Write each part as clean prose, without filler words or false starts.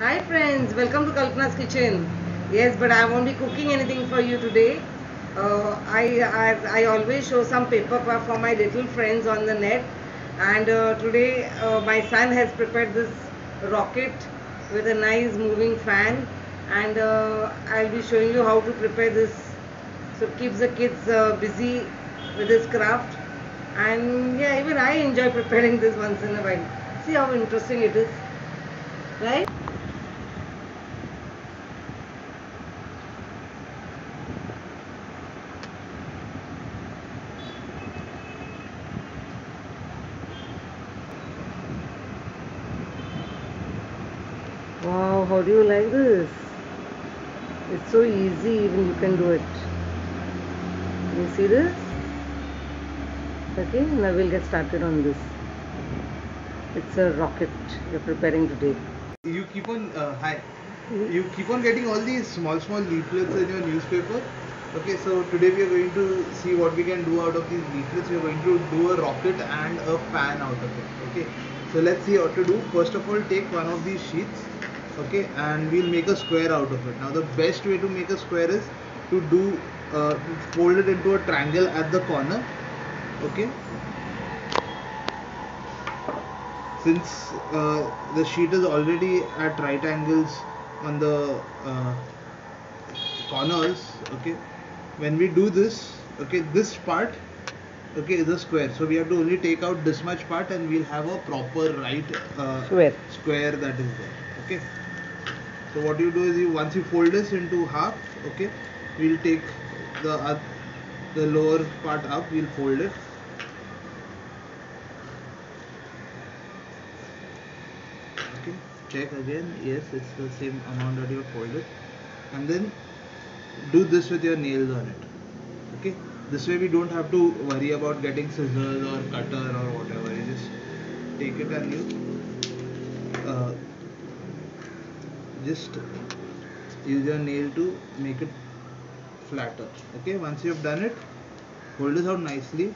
Hi friends, welcome to Kalpana's Kitchen. Yes, but I won't be cooking anything for you today. I always show some paper craft for my little friends on the net, and today my son has prepared this rocket with a nice moving fan, and I'll be showing you how to prepare this. So it keeps the kids busy with this craft, and yeah, even I enjoy preparing this once in a while. See how interesting it is, right? Wow, how do you like this? It's so easy, even you can do it. You see this? Okay, now we'll get started on this. It's a rocket you're preparing today. You keep on hi you keep on getting all these small leaflets in your newspaper. Okay, so today we are going to see what we can do out of these leaflets. We are going to do a rocket and a fan out of it. Okay, so let's see what to do. First of all, take one of these sheets. Okay, and we'll make a square out of it. Now the best way to make a square is to do fold it into a triangle at the corner. Okay, since the sheet is already at right angles on the corners. Okay, when we do this, okay, this part, okay, is a square, so we have to only take out this much part and we'll have a proper right Square. square that is there. Okay, so what you do is, you once you fold this into half, okay, we'll take the lower part up, we'll fold it. Okay, check again, yes, it's the same amount that you have folded, and then do this with your nails on it. Okay, this way we don't have to worry about getting scissors or cutter or whatever. You just take it and you just use your nail to make it flatter. Okay, once you have done it, hold this out nicely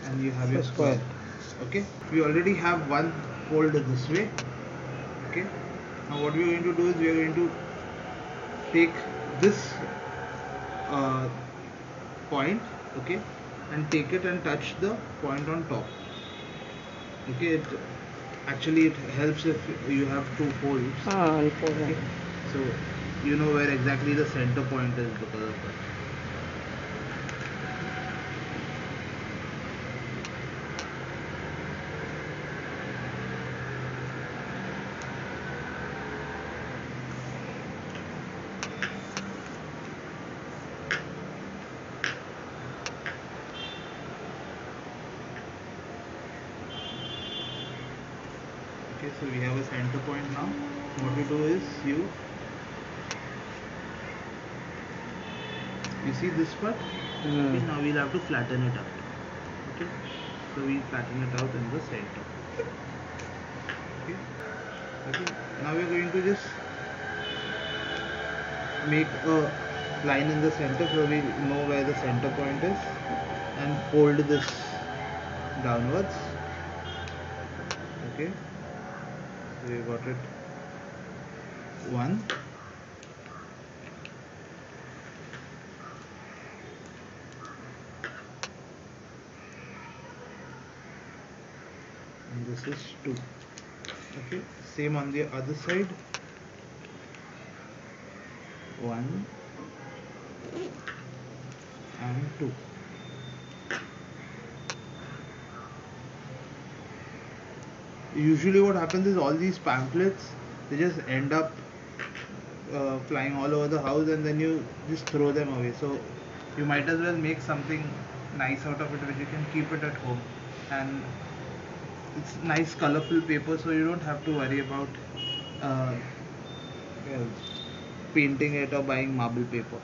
and you have your square. Okay, we already have one fold this way. Okay, now what we are going to do is, we are going to take this uh, point, okay, and take it and touch the point on top. Okay, actually it helps if you have two folds. Okay, so you know where exactly the center point is because of that. Okay, so we have a center point now. What we do is, you see this part. Okay, now we'll have to flatten it out. Okay, so we flatten it out in the center. Okay, okay, now we're going to just make a line in the center so we know where the center point is, and fold this downwards. Okay, so we got it one, and this is two. Okay, same on the other side, one and two. Usually what happens is, all these pamphlets, they just end up flying all over the house and then you just throw them away. So you might as well make something nice out of it which you can keep it at home, and it's nice colorful paper, so you don't have to worry about uh, uh, painting it or buying marble paper.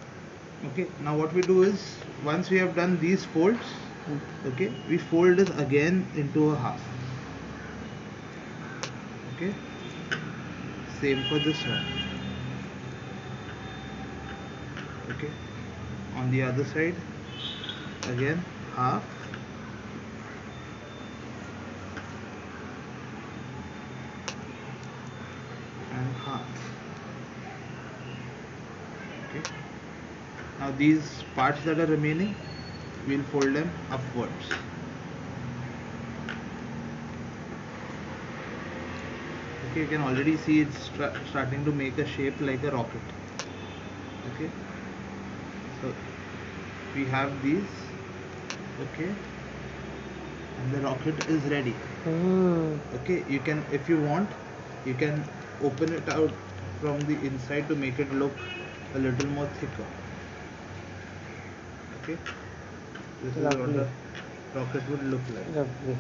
Okay, now what we do is, once we have done these folds, okay, we fold this again into a half. Okay, same for this one. Okay, on the other side, again half, Now these parts that are remaining, we'll fold them upwards. Okay, you can already see it's starting to make a shape like a rocket. Okay, so we have these. Okay, and the rocket is ready. Okay, you can, if you want, you can open it out from the inside to make it look a little more thicker. Okay, this is what Lovely. the rocket would look like. Lovely.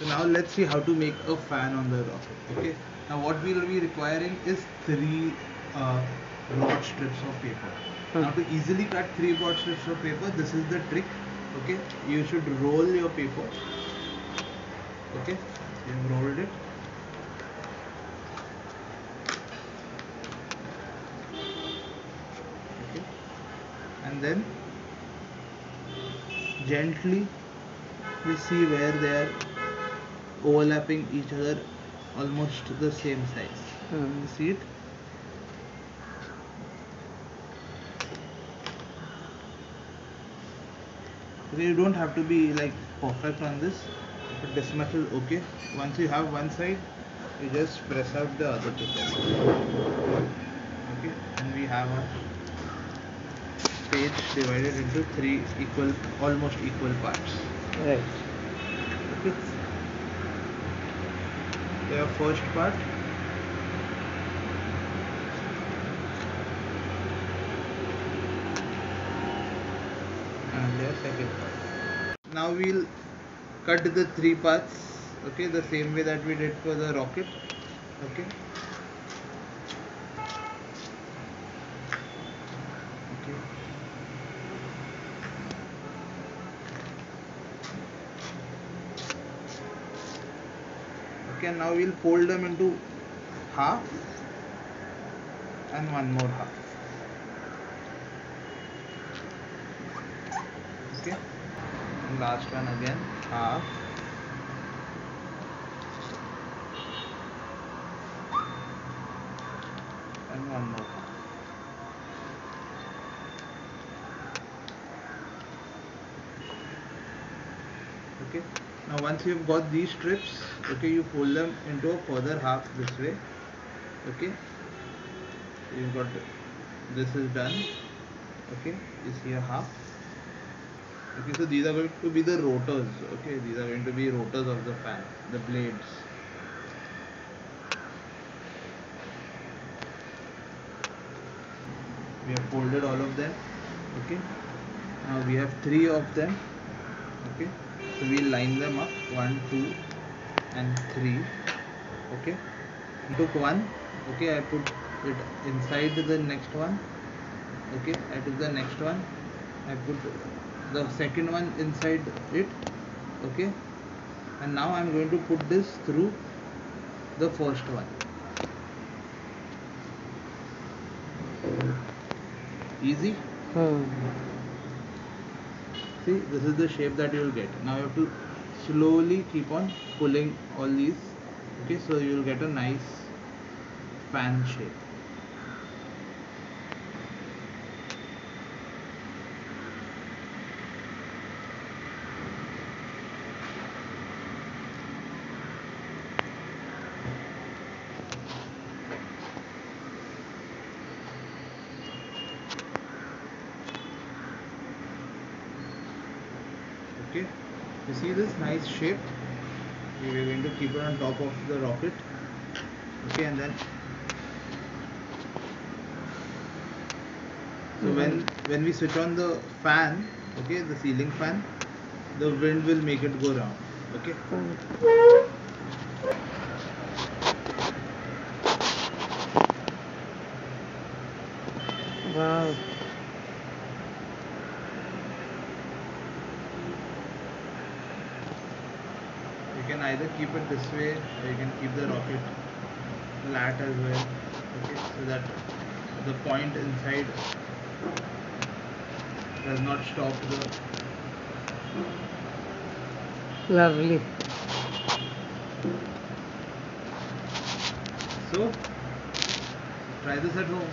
So now let's see how to make a fan on the rocket. Okay, now what we will be requiring is three broad strips of paper. Now to easily cut three broad strips of paper, this is the trick. Okay, you should roll your paper. Okay, you've rolled it. Okay, and then gently you see where they are overlapping each other, almost the same size. You see it? Okay, you don't have to be like perfect on this, but this much is okay. Once you have one side, you just press out the other two sides. Okay, and we have our page divided into three equal, almost equal parts. Right. Okay, their first part. And their second part. Now we'll cut the three parts. Okay, the same way that we did for the rocket. Okay. Okay. Okay, now we'll fold them into half and one more half. Okay, and last one again, half and one more half. Okay, now once you've got these strips, okay, you fold them into a further half this way. Okay, you've got, this is done. Okay, you see a half. Okay, so these are going to be the rotors. Okay, these are going to be rotors of the fan, the blades. We have folded all of them. Okay, now we have three of them. Okay, so we'll line them up, 1, 2 and 3. Okay, I took one. Okay, I put it inside the next one. Okay, I took the next one, I put the second one inside it. Okay, and now I'm going to put this through the first one. Easy. See, this is the shape that you will get. Now you have to slowly keep on pulling all these. Okay, so you will get a nice fan shape. Okay, you see this nice shape? We are going to keep it on top of the rocket. Okay, and then so when we switch on the fan, okay, the ceiling fan, the wind will make it go round. Okay. Wow. You can either keep it this way or you can keep the rocket flat as well. Okay, so that the point inside does not stop the. Lovely. So try this at home.